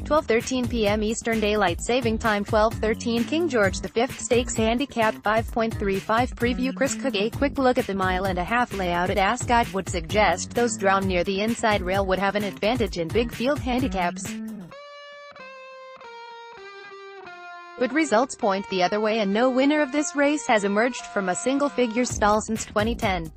12:13 p.m. Eastern Daylight Saving Time. 12:13 King George V Stakes Handicap 5.35 Preview. Chris Cook. A quick look at the mile-and-a-half layout at Ascot would suggest those drawn near the inside rail would have an advantage in big field handicaps, but results point the other way, and no winner of this race has emerged from a single-figure stall since 2010.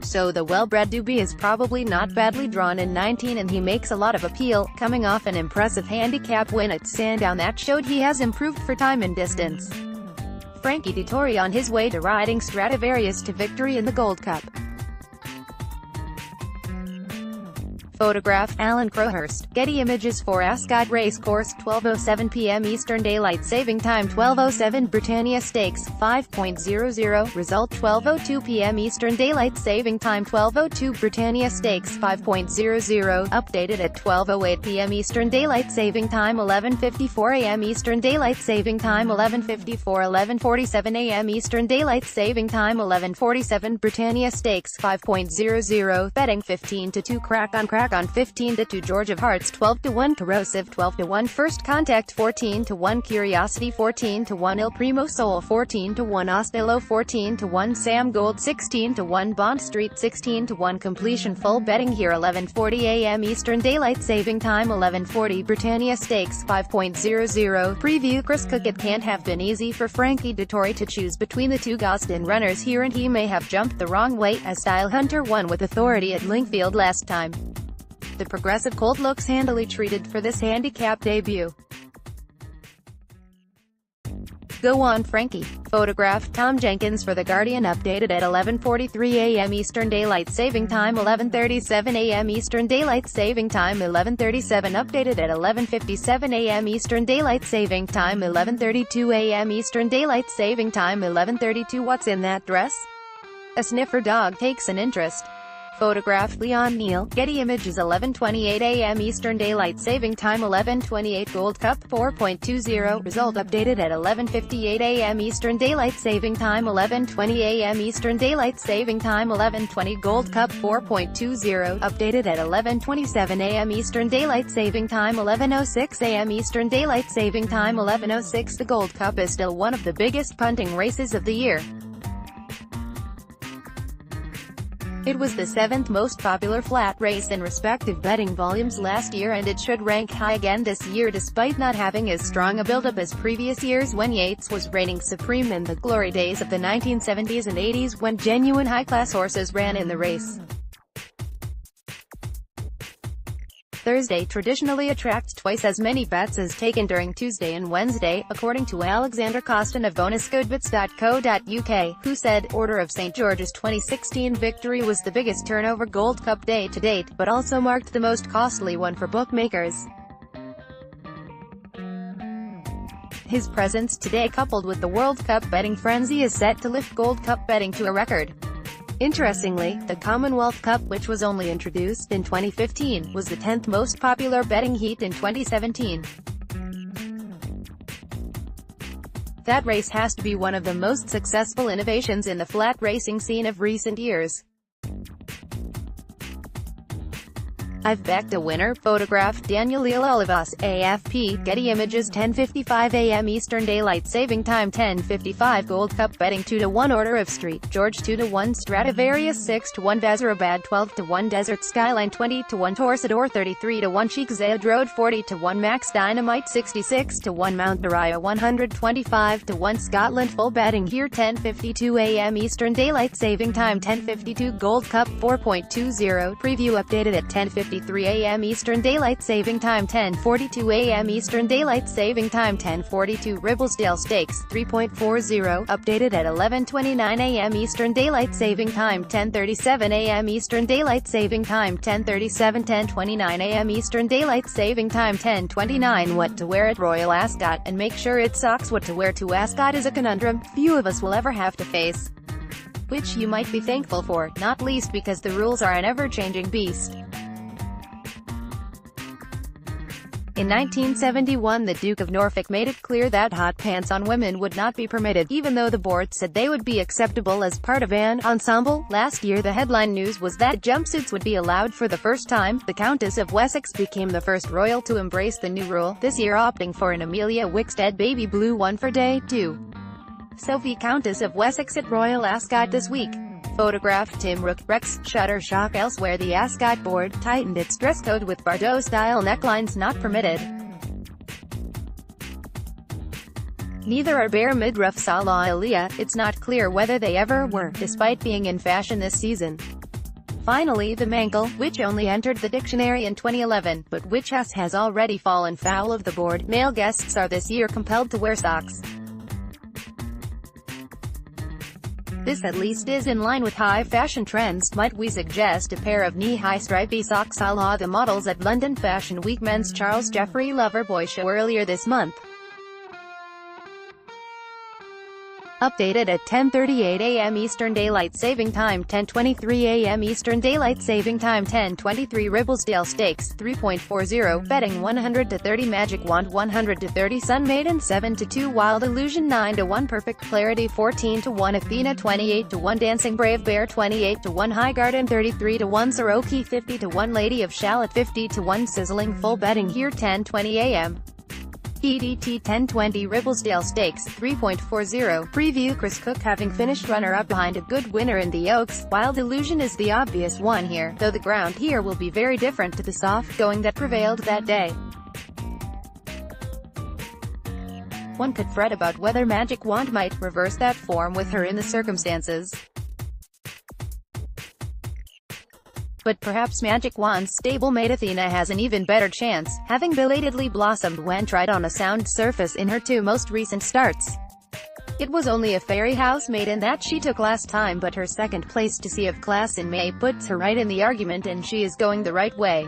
So the well-bred Dubhe is probably not badly drawn in 19, and he makes a lot of appeal, coming off an impressive handicap win at Sandown that showed he has improved for time and distance. Frankie Dettori on his way to riding Stradivarius to victory in the Gold Cup. Photograph, Alan Crowhurst. Getty Images. For Ascot Racecourse. 12:07 p.m. Eastern Daylight Saving Time. 12:07 Britannia Stakes 5.00 Result. 12:02 p.m. Eastern Daylight Saving Time. 12:02 Britannia Stakes 5.00 Updated at 12:08 p.m. Eastern Daylight Saving Time. 11:54 a.m. Eastern Daylight Saving Time. 11:54 11:47 a.m. Eastern Daylight Saving Time. 11:47 Britannia Stakes 5.00 Betting 15-2 Crack on 15-2 George of Hearts 12-1 Corrosive 12-1 First Contact 14-1 Curiosity 14-1 Il Primo Soul 14-1 Ostello 14-1 Sam Gold 16-1 Bond Street 16-1 Completion. Full betting here. 11:40 a.m. Eastern Daylight Saving Time. 11:40 Britannia Stakes 5.00 Preview. Chris Cook. It can't have been easy for Frankie Dettori to choose between the two Gosden runners here, and he may have jumped the wrong way, as Style Hunter won with authority at Lingfield last time. The progressive colt looks handily treated for this handicap debut. Go on, Frankie. Photograph, Tom Jenkins. For The Guardian. Updated at 11:43 a.m. Eastern Daylight Saving Time. 11:37 a.m. Eastern Daylight Saving Time. 11:37 Updated at 11:57 a.m. Eastern Daylight Saving Time. 11:32 a.m. Eastern Daylight Saving Time. 11:32 What's in that dress? A sniffer dog takes an interest. Photograph, Leon Neal. Getty Images. 11:28 a.m. Eastern Daylight Saving Time. 11:28 Gold Cup 4.20 Result. Updated at 11:58 a.m. Eastern Daylight Saving Time. 11:20 a.m. Eastern Daylight Saving Time. 11:20 Gold Cup 4.20 Updated at 11:27 a.m. Eastern Daylight Saving Time. 11:06 a.m. Eastern Daylight Saving Time. 11:06 The Gold Cup is still one of the biggest punting races of the year. It was the 7th most popular flat race in respective betting volumes last year, and it should rank high again this year, despite not having as strong a build-up as previous years when Yates was reigning supreme in the glory days of the 1970s and 80s, when genuine high-class horses ran in the race. Thursday traditionally attracts twice as many bets as taken during Tuesday and Wednesday, according to Alexander Costin of bonusgoodbets.co.uk, who said, Order of St. George's 2016 victory was the biggest turnover Gold Cup day to date, but also marked the most costly one for bookmakers. His presence today, coupled with the World Cup betting frenzy, is set to lift Gold Cup betting to a record. Interestingly, the Commonwealth Cup, which was only introduced in 2015, was the 10th most popular betting heat in 2017. That race has to be one of the most successful innovations in the flat racing scene of recent years. I've backed a winner. Photograph, Daniel Olivas. AFP. Getty Images. 10:55 a.m. Eastern Daylight Saving Time. 10:55 Gold Cup betting. 2-1 Order of St. George. 2-1 Stradivarius. 6-1 Vezirabad. 12-1 Desert Skyline. 20-1 Torsador. 33-1 Sheikh Zayed Road. 40-1 Max Dynamite. 66-1 Mount Dariah. 125-1 Scotland. Full betting here. 10:52 a.m. Eastern Daylight Saving Time. 10:52 Gold Cup 4.20 Preview. Updated at 10:53 a.m. Eastern Daylight Saving Time. 10:42 a.m. Eastern Daylight Saving Time. 10:42 Ribblesdale Stakes 3.40 Updated at 11:29 a.m. Eastern Daylight Saving Time. 10:37 a.m. Eastern Daylight Saving Time. 10:37 10:29 a.m. Eastern Daylight Saving Time. 10:29 What to wear at Royal Ascot, and make sure it socks. What to wear to Ascot is a conundrum few of us will ever have to face, which you might be thankful for, not least because the rules are an ever-changing beast. In 1971, the Duke of Norfolk made it clear that hot pants on women would not be permitted, even though the board said they would be acceptable as part of an ensemble. Last year the headline news was that jumpsuits would be allowed for the first time. The Countess of Wessex became the first royal to embrace the new rule, this year opting for an Amelia Wickstead baby blue one for day 2. Sophie, Countess of Wessex at Royal Ascot this week. Photograph Tim Rook, Rex, Shutterstock. Elsewhere, the Ascot board tightened its dress code with Bardot-style necklines not permitted. Neither are bare midriffs a la Aaliyah. It's not clear whether they ever were, despite being in fashion this season. Finally, the mangle, which only entered the dictionary in 2011, but which has already fallen foul of the board. Male guests are this year compelled to wear socks. This at least is in line with high fashion trends. Might we suggest a pair of knee-high stripy socks a la the models at London Fashion Week Men's Charles Jeffrey Loverboy show earlier this month? Updated at 10:38 a.m. Eastern Daylight Saving Time, 10:23 a.m. Eastern Daylight Saving Time, 10:23 Ribblesdale Stakes, 3.40, betting 100 to 30 Magic Wand, 100 to 30 Sun Maiden, 7 to 2 Wild Illusion, 9 to 1 Perfect Clarity, 14 to 1 Athena, 28 to 1 Dancing Brave Bear, 28 to 1 High Garden, 33 to 1 Soroki, 50 to 1 Lady of Shalott, 50 to 1 Sizzling. Full betting here 10:20 a.m. EDT 10:20 Ribblesdale Stakes, 3.40, preview Chris Cook having finished runner-up behind a good winner in the Oaks. Wild Illusion is the obvious one here, though the ground here will be very different to the soft going that prevailed that day. One could fret about whether Magic Wand might reverse that form with her in the circumstances. But perhaps Magic Wand's stablemate Athena has an even better chance, having belatedly blossomed when tried on a sound surface in her 2 most recent starts. It was only a Fairy House maiden that she took last time, but her second place to Sea of Class in May puts her right in the argument, and she is going the right way.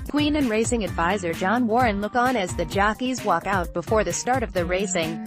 Queen and racing advisor John Warren look on as the jockeys walk out before the start of the racing.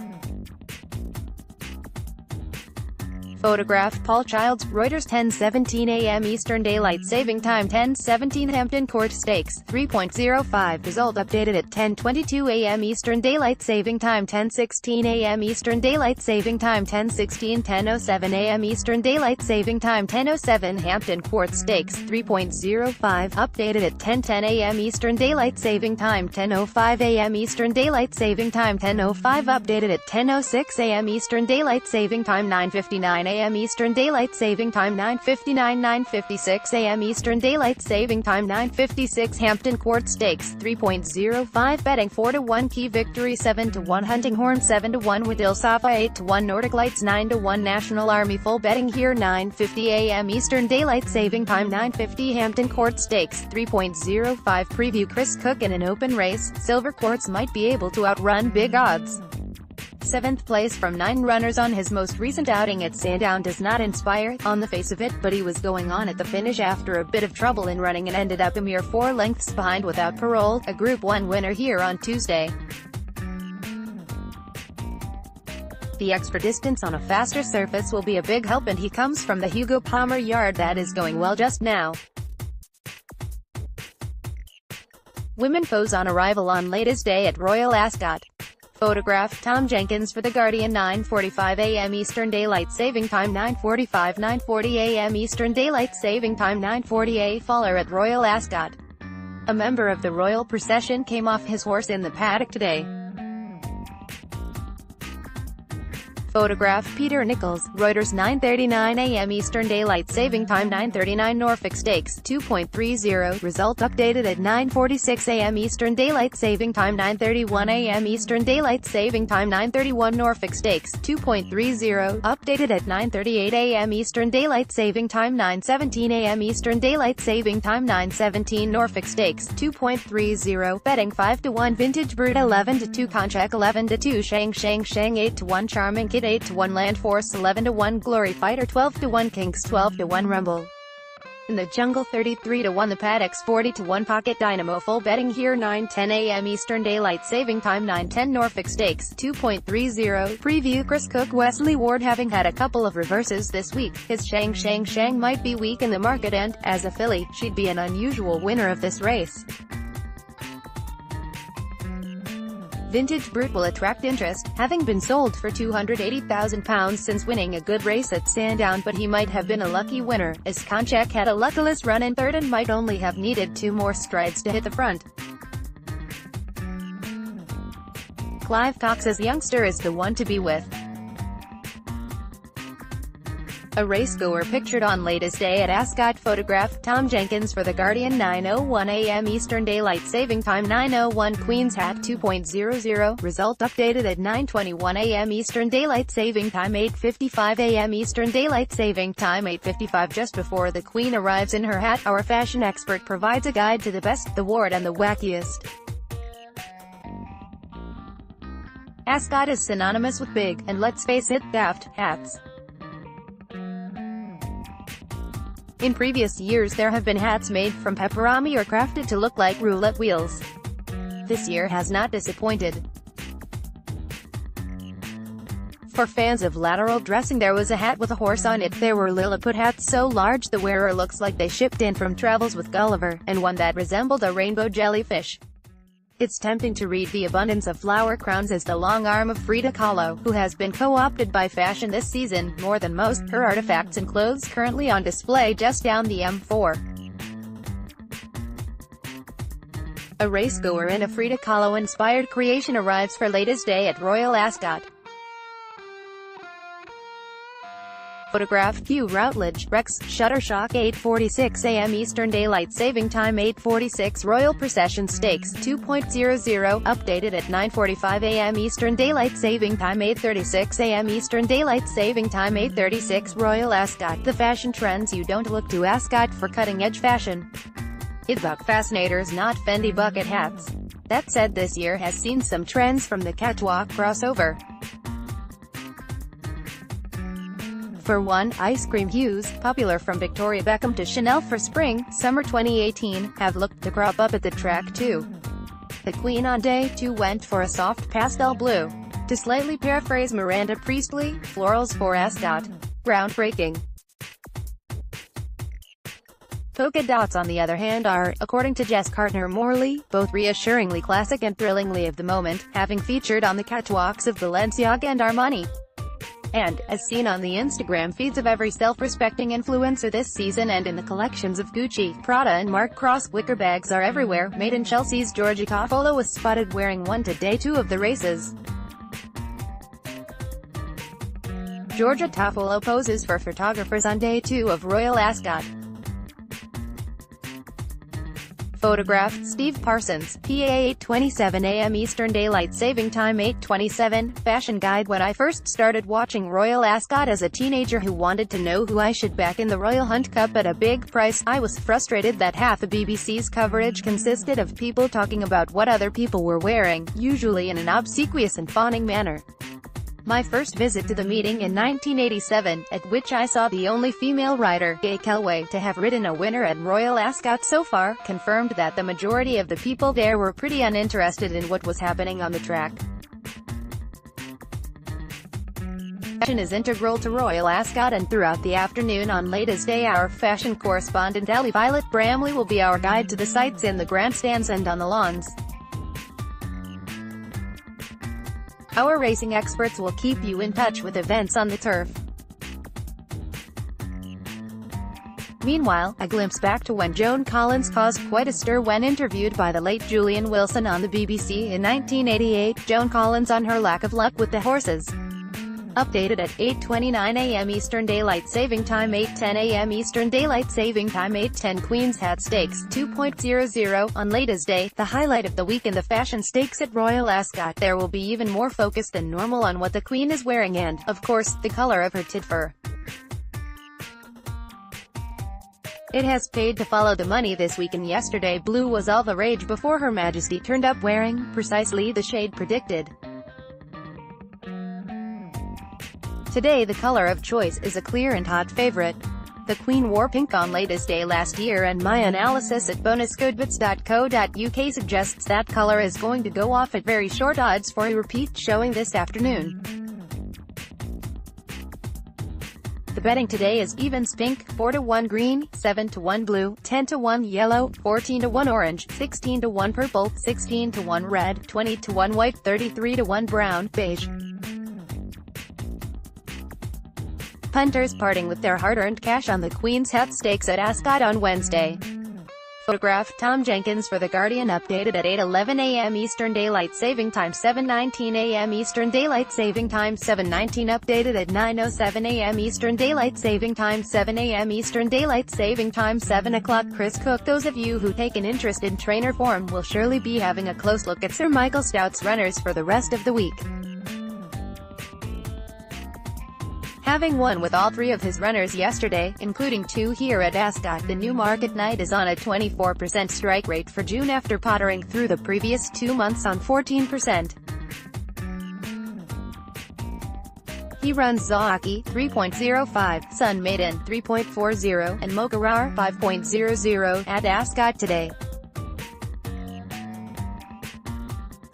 Photograph Paul Childs, Reuters, 10:17 a.m. Eastern Daylight Saving Time, 10:17 Hampton Court Stakes, 3.05, result updated at 10:22 a.m. Eastern Daylight Saving Time, 10:16 a.m. Eastern Daylight Saving Time, 10:16 10:07 a.m. Eastern Daylight Saving Time, 10:07 Hampton Court Stakes, 3.05, updated at 10:10 a.m. Eastern Daylight Saving Time, 10:05 a.m. Eastern Daylight Saving Time, 10:05, updated at 10:06 a.m. Eastern Daylight Saving Time, 9:59 a.m. Eastern Daylight Saving Time, 9:59 9:56 a.m. Eastern Daylight Saving Time, 9:56 Hampton Court Stakes, 3.05, betting 4 to 1 Key Victory, 7 to 1 Hunting Horn, 7 to 1 Wadil Safa, 8 to 1 Nordic Lights, 9 to 1 National Army. Full betting here 9:50 a.m. Eastern Daylight Saving Time, 9:50 Hampton Court Stakes, 3.05, preview Chris Cook in an open race. Silver Quartz might be able to outrun big odds. 7th place from 9 runners on his most recent outing at Sandown does not inspire, on the face of it, but he was going on at the finish after a bit of trouble in running and ended up a mere 4 lengths behind without parole, a Group 1 winner here on Tuesday. The extra distance on a faster surface will be a big help, and he comes from the Hugo Palmer yard that is going well just now. Women foes on arrival on latest day at Royal Ascot. Photograph Tom Jenkins for The Guardian, 9:45 a.m. Eastern Daylight Saving Time, 9:45 9:40 a.m. Eastern Daylight Saving Time, 9:40 a.m. Faller at Royal Ascot. A member of the royal procession came off his horse in the paddock today. Photograph Peter Nichols, Reuters, 9:39 a.m. Eastern Daylight Saving Time, 9:39 Norfolk Stakes, 2.30, result updated at 9:46 a.m. Eastern Daylight Saving Time, 9:31 a.m. Eastern Daylight Saving Time, 9:31 Norfolk Stakes, 2.30, updated at 9:38 a.m. Eastern Daylight Saving Time, 9:17 a.m. Eastern Daylight Saving Time, 9:17 Norfolk Stakes, 2.30, betting 5 to 1 Vintage Brute, 11 to 2 Conchak, 11 to 2 Shang 8 to 1 Charming Kid, 8 to 1 Land Force, 11 to 1 Glory Fighter, 12 to 1 Kinks, 12 to 1 Rumble. In the jungle 33-1, the paddocks 40-1. Pocket Dynamo full betting here 9:10 a.m. Eastern Daylight Saving Time. 9:10 Norfolk Stakes 2.30 preview. Chris Cook. Wesley Ward having had a couple of reverses this week, his Shang might be weak in the market and, as a filly, she'd be an unusual winner of this race. Vintage Brute will attract interest, having been sold for £280,000 since winning a good race at Sandown, but he might have been a lucky winner, as Konchak had a luckless run in third and might only have needed 2 more strides to hit the front. Clive Cox's youngster is the one to be with. A racegoer pictured on latest day at Ascot. Photograph, Tom Jenkins for The Guardian. 9:01 a.m. Eastern Daylight Saving Time. 9:01 Queen's Hat 2.00, result updated at 9:21 a.m. Eastern Daylight Saving Time. 8:55 a.m. Eastern Daylight Saving Time. 8:55 just before the Queen arrives in her hat, our fashion expert provides a guide to the best, the ward and the wackiest. Ascot is synonymous with big, and let's face it, daft, hats. In previous years there have been hats made from pepperami or crafted to look like roulette wheels. This year has not disappointed. For fans of lateral dressing, there was a hat with a horse on it. There were Lilliput hats so large the wearer looks like they shipped in from Travels with Gulliver, and one that resembled a rainbow jellyfish. It's tempting to read the abundance of flower crowns as the long arm of Frida Kahlo, who has been co-opted by fashion this season, more than most. Her artifacts and clothes currently on display just down the M4. A racegoer in a Frida Kahlo-inspired creation arrives for latest day at Royal Ascot. Photograph, Hugh Routledge, Rex, Shuttershock. 8:46 a.m. Eastern Daylight Saving Time. 8:46 Royal Procession Stakes 2.00, updated at 9:45 a.m. Eastern Daylight Saving Time. 8:36 a.m. Eastern Daylight Saving Time. 8:36 Royal Ascot. The fashion trends you don't look to Ascot for cutting-edge fashion. It's about fascinators, not Fendi bucket hats. That said, this year has seen some trends from the catwalk crossover. For one, ice cream hues, popular from Victoria Beckham to Chanel for spring, summer 2018, have looked to crop up at the track too. The Queen on day 2 went for a soft pastel blue. To slightly paraphrase Miranda Priestley, florals for Ascot. Groundbreaking. Polka dots, on the other hand, are, according to Jess Cartner-Morley, both reassuringly classic and thrillingly of the moment, having featured on the catwalks of Balenciaga and Armani. And, as seen on the Instagram feeds of every self-respecting influencer this season and in the collections of Gucci, Prada and Marc Cross, wicker bags are everywhere. Made in Chelsea's Georgia Toffolo was spotted wearing one to day 2 of the races. Georgia Toffolo poses for photographers on day 2 of Royal Ascot. Photograph, Steve Parsons, PA. 8:27 a.m. Eastern Daylight Saving Time. 8:27, Fashion Guide. When I first started watching Royal Ascot as a teenager who wanted to know who I should back in the Royal Hunt Cup at a big price, I was frustrated that half of BBC's coverage consisted of people talking about what other people were wearing, usually in an obsequious and fawning manner. My first visit to the meeting in 1987, at which I saw the only female rider, Gay Kelway, to have ridden a winner at Royal Ascot so far, confirmed that the majority of the people there were pretty uninterested in what was happening on the track. Fashion is integral to Royal Ascot, and throughout the afternoon on latest day our fashion correspondent Ellie Violet Bramley will be our guide to the sights in the grandstands and on the lawns. Our racing experts will keep you in touch with events on the turf. Meanwhile, a glimpse back to when Joan Collins caused quite a stir when interviewed by the late Julian Wilson on the BBC in 1988. Joan Collins on her lack of luck with the horses. Updated at 8:29 a.m. Eastern Daylight Saving Time. 8:10 a.m. Eastern Daylight Saving Time. 8:10 Queen's Hat Stakes 2.00, on latest day, the highlight of the week in the fashion stakes at Royal Ascot. There will be even more focus than normal on what the Queen is wearing and, of course, the color of her tit fur. It has paid to follow the money this week, and yesterday blue was all the rage before Her Majesty turned up wearing precisely the shade predicted. Today the color of choice is a clear and hot favorite. The Queen wore pink on latest day last year, and my analysis at bonusgoodbets.co.uk suggests that colour is going to go off at very short odds for a repeat showing this afternoon. The betting today is evens pink, 4-1 green, 7-1 blue, 10-1 yellow, 14-1 orange, 16-1 purple, 16-1 red, 20-1 white, 33-1 brown, beige. Punters parting with their hard-earned cash on the Queen's Health Stakes at Ascot on Wednesday. Photograph Tom Jenkins for The Guardian, updated at 8:11 a.m. Eastern Daylight Saving Time, 7:19 a.m. Eastern Daylight Saving Time, 7:19, updated at 9:07 a.m. Eastern Daylight Saving Time, 7 a.m. Eastern Daylight Saving Time, 7 o'clock. Chris Cook. Those of you who take an interest in trainer form will surely be having a close look at Sir Michael Stout's runners for the rest of the week. Having won with all three of his runners yesterday, including 2 here at Ascot, the Newmarket Knight is on a 24% strike rate for June after pottering through the previous 2 months on 14%. He runs Zaki 3.05, Sun Maiden 3.40, and Mokarar 5.00 at Ascot today.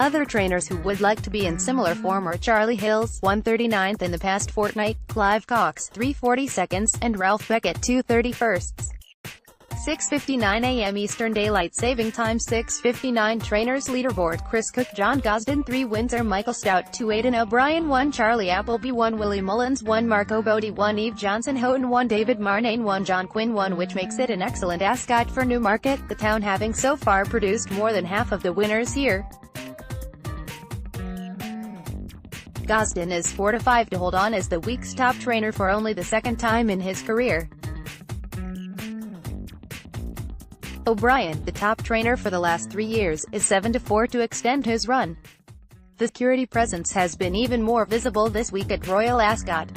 Other trainers who would like to be in similar form are Charlie Hills, 139th in the past fortnight, Clive Cox, 342nd, and Ralph Beckett, 231st. 6:59 a.m. Eastern Daylight Saving Time, 6:59 Trainers Leaderboard. Chris Cook, John Gosden 3 wins, or Michael Stout 2, Aidan O'Brien 1, Charlie Appleby 1, Willie Mullins 1, Marco Bodie 1, Eve Johnson Houghton 1, David Marnane 1, John Quinn 1, which makes it an excellent Ascot for Newmarket, the town having so far produced more than half of the winners here. Gosden is 4-5 to hold on as the week's top trainer for only the second time in his career. O'Brien, the top trainer for the last 3 years, is 7-4 to extend his run. The security presence has been even more visible this week at Royal Ascot.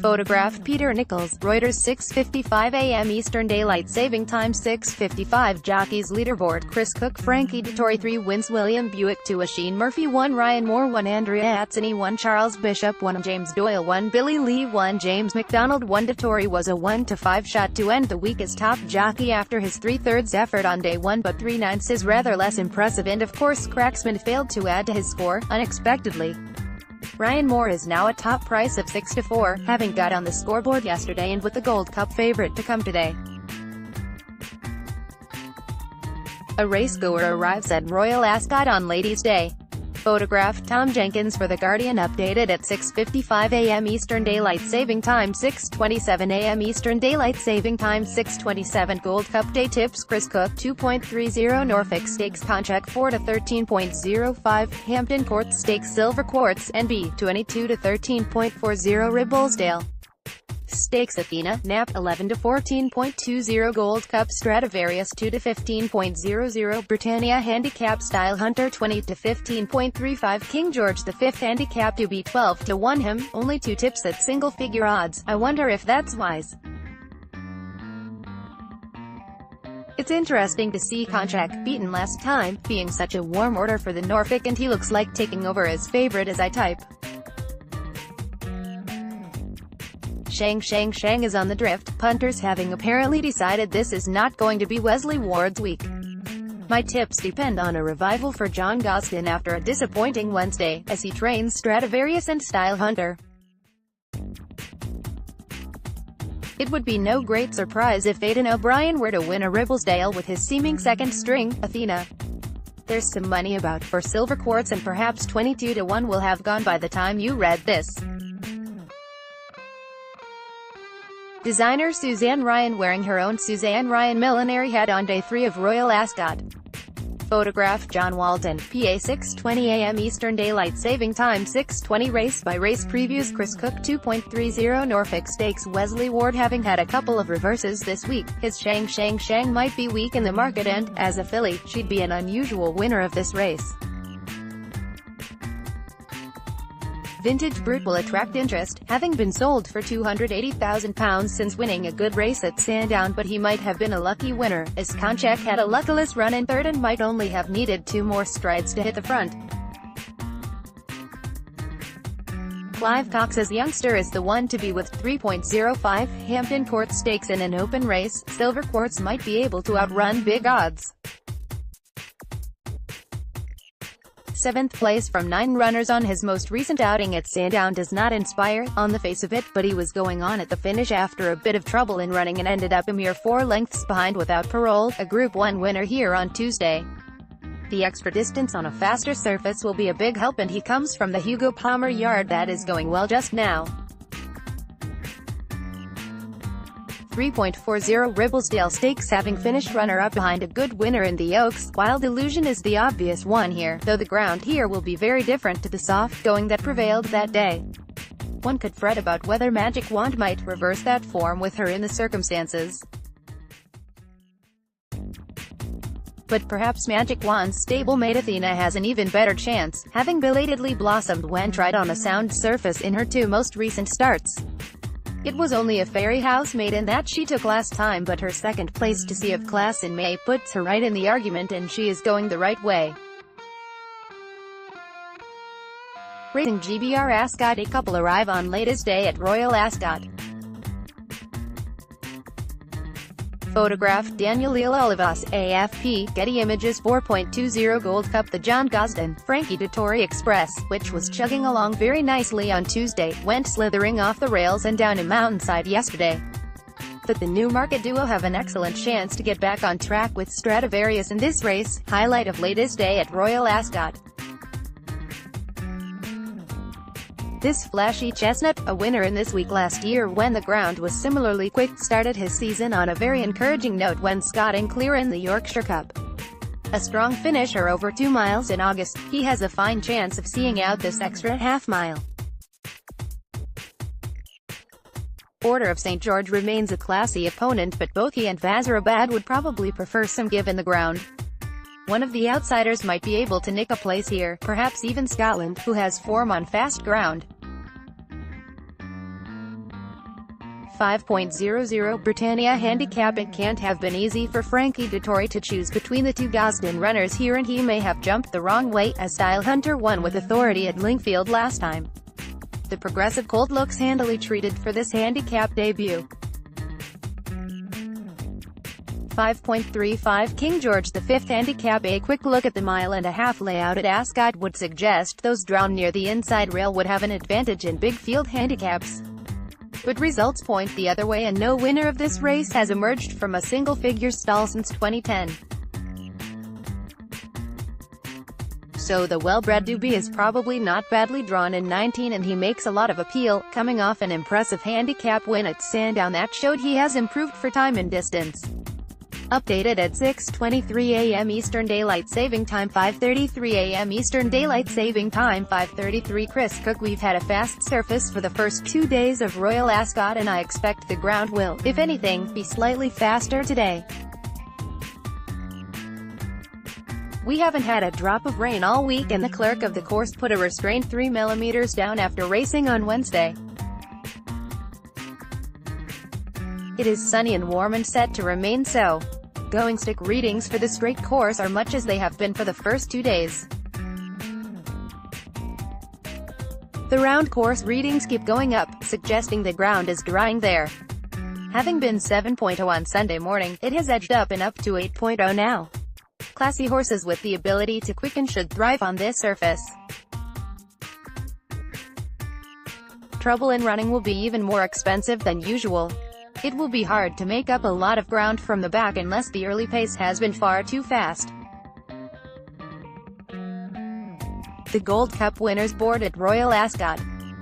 Photograph Peter Nichols, Reuters. 6:55 a.m. Eastern Daylight Saving Time, 6:55 Jockeys Leaderboard. Chris Cook, Frankie Dettori 3 wins, William Buick 2, Oisin Murphy 1, Ryan Moore 1, Andrea Atzeny 1, Charles Bishop 1, James Doyle 1, Billy Lee 1, James McDonald 1. Dettori was a 1-5 shot to end the week as top jockey after his 3/3 effort on day 1, but 3/9 is rather less impressive, and of course Cracksman failed to add to his score, unexpectedly. Ryan Moore is now a top price of 6-4, having got on the scoreboard yesterday and with the Gold Cup favourite to come today. A racegoer arrives at Royal Ascot on Ladies' Day. Photograph Tom Jenkins for The Guardian, updated at 6:55 a.m. Eastern Daylight Saving Time, 6:27 a.m. Eastern Daylight Saving Time, 6:27 Gold Cup Day Tips. Chris Cook 2.30 Norfolk Stakes Contract 4 to 13.05 Hampton Court Stakes Silver Quartz NB 22 to 13.40 Ribblesdale Stakes Athena Nap 11 to 14.20 Gold Cup Stradivarius 2 to 15.00 Britannia Handicap Style Hunter 20 to 15.35 King George V Handicap Dubhe 12 to 1 Him. Only 2 tips at single figure odds. I wonder if that's wise. It's interesting to see Contract beaten last time, being such a warm order for the Norfolk, and he looks like taking over as favourite as I type. Shang is on the drift, punters having apparently decided this is not going to be Wesley Ward's week. My tips depend on a revival for John Gosden after a disappointing Wednesday, as he trains Stradivarius and Style Hunter. It would be no great surprise if Aidan O'Brien were to win a Ribblesdale with his seeming second string, Athena. There's some money about for Silver Quartz, and perhaps 22 to 1 will have gone by the time you read this. Designer Suzanne Ryan wearing her own Suzanne Ryan millinery hat on day 3 of Royal Ascot. Photograph John Walton, PA. 6:20 a.m. Eastern Daylight Saving Time, 6:20 Race by Race Previews. Chris Cook 2.30 Norfolk Stakes. Wesley Ward having had a couple of reverses this week, his Shang might be weak in the market, and, as a filly, she'd be an unusual winner of this race. Vintage Brute will attract interest, having been sold for £280,000 since winning a good race at Sandown, but he might have been a lucky winner, as Konchak had a luckless run in third and might only have needed 2 more strides to hit the front. Clive Cox's youngster is the one to be with 3.05 Hampton Court Stakes in an open race. Silver Quartz might be able to outrun big odds. 7th place from 9 runners on his most recent outing at Sandown does not inspire, on the face of it, but he was going on at the finish after a bit of trouble in running and ended up a mere 4 lengths behind without parole, a Group 1 winner here on Tuesday. The extra distance on a faster surface will be a big help, and he comes from the Hugo Palmer yard that is going well just now. 3.40 Ribblesdale Stakes, having finished runner-up behind a good winner in the Oaks. Wild Illusion is the obvious one here, though the ground here will be very different to the soft going that prevailed that day. One could fret about whether Magic Wand might reverse that form with her in the circumstances. But perhaps Magic Wand's stablemate Athena has an even better chance, having belatedly blossomed when tried on a sound surface in her 2 most recent starts. It was only a Fairy House maiden that she took last time, but her 2nd place to Sea of Class in May puts her right in the argument, and she is going the right way. Racing GBR Ascot. A couple arrive on latest day at Royal Ascot. Photograph, Daniel Olivas, AFP, Getty Images. 4.20 Gold Cup. The John Gosden, Frankie Dettori Express, which was chugging along very nicely on Tuesday, went slithering off the rails and down a mountainside yesterday. But the Newmarket duo have an excellent chance to get back on track with Stradivarius in this race, highlight of latest day at Royal Ascot. This flashy chestnut, a winner in this week last year when the ground was similarly quick, started his season on a very encouraging note when scotting clear in the Yorkshire Cup. A strong finisher over 2 miles in August, he has a fine chance of seeing out this extra half-mile. Order of St. George remains a classy opponent, but both he and Vazirabad would probably prefer some give in the ground. One of the outsiders might be able to nick a place here, perhaps even Scotland, who has form on fast ground. 5.00 Britannia Handicap. It can't have been easy for Frankie Dettori to choose between the 2 Gosden runners here, and he may have jumped the wrong way, as Style Hunter won with authority at Lingfield last time. The progressive colt looks handily treated for this handicap debut. 5.35 King George V Handicap. A quick look at the mile-and-a-half layout at Ascot would suggest those drawn near the inside rail would have an advantage in big field handicaps. But results point the other way, and no winner of this race has emerged from a single-figure stall since 2010. So the well-bred Dubhe is probably not badly drawn in 19, and he makes a lot of appeal, coming off an impressive handicap win at Sandown that showed he has improved for time and distance. Updated at 6:23 a.m. Eastern Daylight Saving Time, 5:33 a.m. Eastern Daylight Saving Time, 5:33 Chris Cook. We've had a fast surface for the first 2 days of Royal Ascot, and I expect the ground will, if anything, be slightly faster today. We haven't had a drop of rain all week, and the clerk of the course put a restrained 3 mm down after racing on Wednesday. It is sunny and warm and set to remain so. Going stick readings for the straight course are much as they have been for the first 2 days. The round course readings keep going up, suggesting the ground is drying there. Having been 7.0 on Sunday morning, it has edged up and up to 8.0 now. Classy horses with the ability to quicken should thrive on this surface. Trouble in running will be even more expensive than usual. It will be hard to make up a lot of ground from the back unless the early pace has been far too fast. The Gold Cup winners board at Royal Ascot.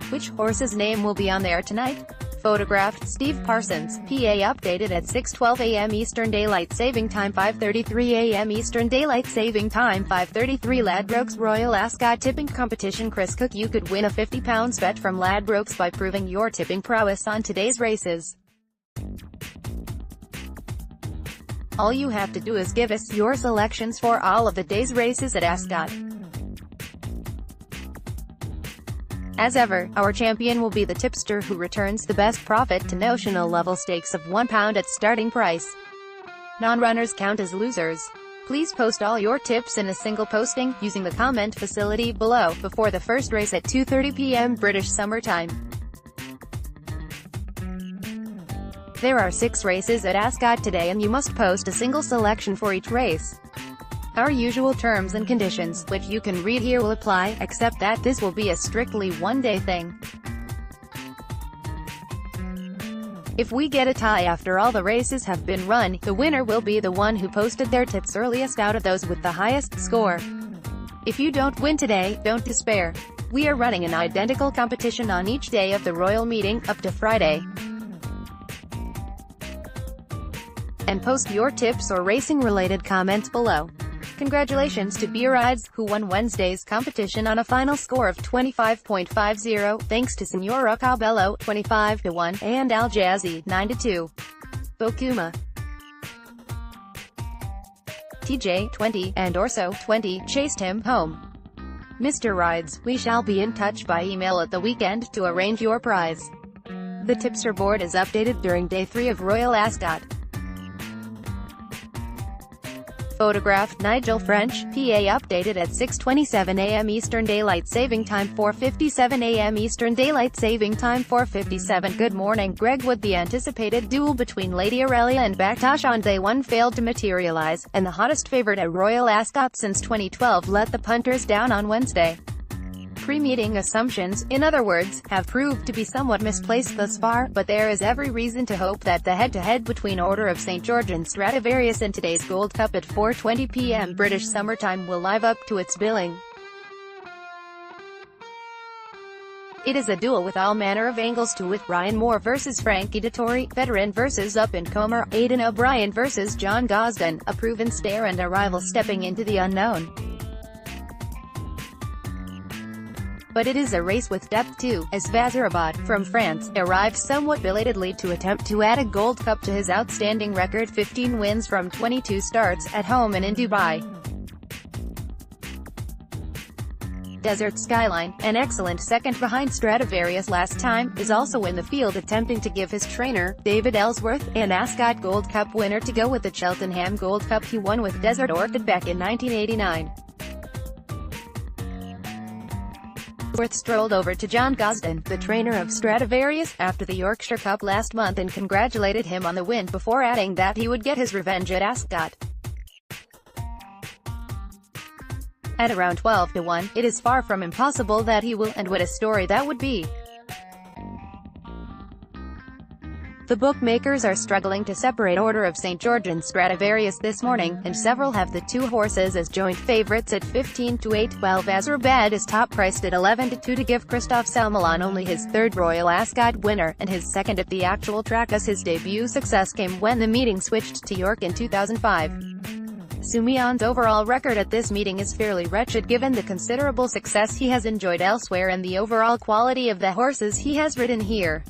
Which horse's name will be on there tonight? Photographed, Steve Parsons, PA. Updated at 6:12 a.m. Eastern Daylight Saving Time, 5:33 a.m. Eastern Daylight Saving Time, 5:33 Ladbrokes Royal Ascot Tipping Competition. Chris Cook. You could win a £50 bet from Ladbrokes by proving your tipping prowess on today's races. All you have to do is give us your selections for all of the day's races at Ascot. As ever, our champion will be the tipster who returns the best profit to notional level stakes of £1 at starting price. Non-runners count as losers. Please post all your tips in a single posting, using the comment facility below, before the first race at 2:30 p.m. British Summer Time. There are 6 races at Ascot today and you must post a single selection for each race. Our usual terms and conditions, which you can read here, will apply, except that this will be a strictly one-day thing. If we get a tie after all the races have been run, the winner will be the one who posted their tips earliest out of those with the highest score. If you don't win today, don't despair. We are running an identical competition on each day of the royal meeting, up to Friday. And post your tips or racing-related comments below. Congratulations to Dubhe Rides, who won Wednesday's competition on a final score of 25.50, thanks to Senora Cabello, 25-1, and Al Jazzy, 9-2. Bokuma, TJ, 20, and Orso, 20, chased him home. Mr. Rides, we shall be in touch by email at the weekend to arrange your prize. The tipster board is updated during Day 3 of Royal Ascot. Photographed Nigel French, PA, updated at 6:27 a.m. Eastern Daylight Saving Time, 4:57 a.m. Eastern Daylight Saving Time, 4:57. Good morning, Greg Wood. The anticipated duel between Lady Aurelia and Baktosh on Day 1 failed to materialize, and the hottest favorite at Royal Ascot since 2012 let the punters down on Wednesday. Pre-meeting assumptions, in other words, have proved to be somewhat misplaced thus far, but there is every reason to hope that the head-to-head between Order of St. George and Stradivarius in today's Gold Cup at 4:20 p.m. British Summer Time will live up to its billing. It is a duel with all manner of angles to it: Ryan Moore versus Frankie Dettori, veteran versus up-and-comer, Aidan O'Brien versus John Gosden, a proven stayer and a rival stepping into the unknown. But it is a race with depth too, as Vazirabad, from France, arrived somewhat belatedly to attempt to add a Gold Cup to his outstanding record: 15 wins from 22 starts, at home and in Dubai. Desert Skyline, an excellent second behind Stradivarius last time, is also in the field, attempting to give his trainer, David Ellsworth, an Ascot Gold Cup winner, to go with the Cheltenham Gold Cup he won with Desert Orchid back in 1989. Ellsworth strolled over to John Gosden, the trainer of Stradivarius, after the Yorkshire Cup last month and congratulated him on the win, before adding that he would get his revenge at Ascot. At around 12-1, it is far from impossible that he will, and what a story that would be. The bookmakers are struggling to separate Order of St. George and Stradivarius this morning, and several have the two horses as joint favourites at 15-8, while Vazirabad is top-priced at 11-2 to give Christophe Salmillon only his third Royal Ascot winner, and his second at the actual track, as his debut success came when the meeting switched to York in 2005. Soumillon's overall record at this meeting is fairly wretched given the considerable success he has enjoyed elsewhere and the overall quality of the horses he has ridden here.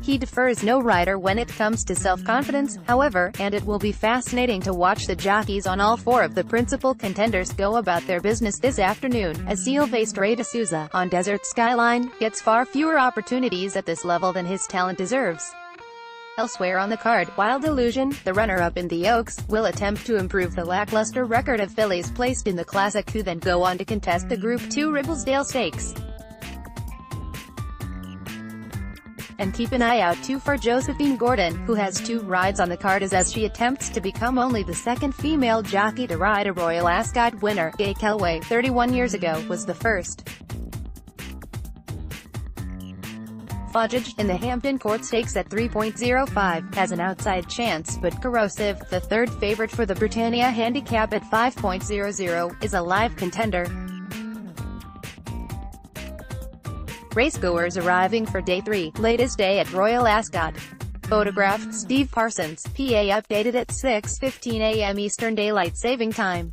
He defers no rider when it comes to self-confidence, however, and it will be fascinating to watch the jockeys on all 4 of the principal contenders go about their business this afternoon, as Silvestre de Souza, on Desert Skyline, gets far fewer opportunities at this level than his talent deserves. Elsewhere on the card, Wild Illusion, the runner-up in the Oaks, will attempt to improve the lackluster record of fillies placed in the Classic, who then go on to contest the Group 2 Ribblesdale Stakes. And keep an eye out too for Josephine Gordon, who has 2 rides on the card as she attempts to become only the second female jockey to ride a Royal Ascot winner. Gay Kelway, 31 years ago, was the first. Fodgage, in the Hampton Court Stakes at 3.05, has an outside chance, but Corrosive, the third favourite for the Britannia Handicap at 5.00, is a live contender. Racegoers arriving for Day 3, latest day at Royal Ascot. Photographed Steve Parsons, PA, updated at 6:15 a.m. Eastern Daylight Saving Time.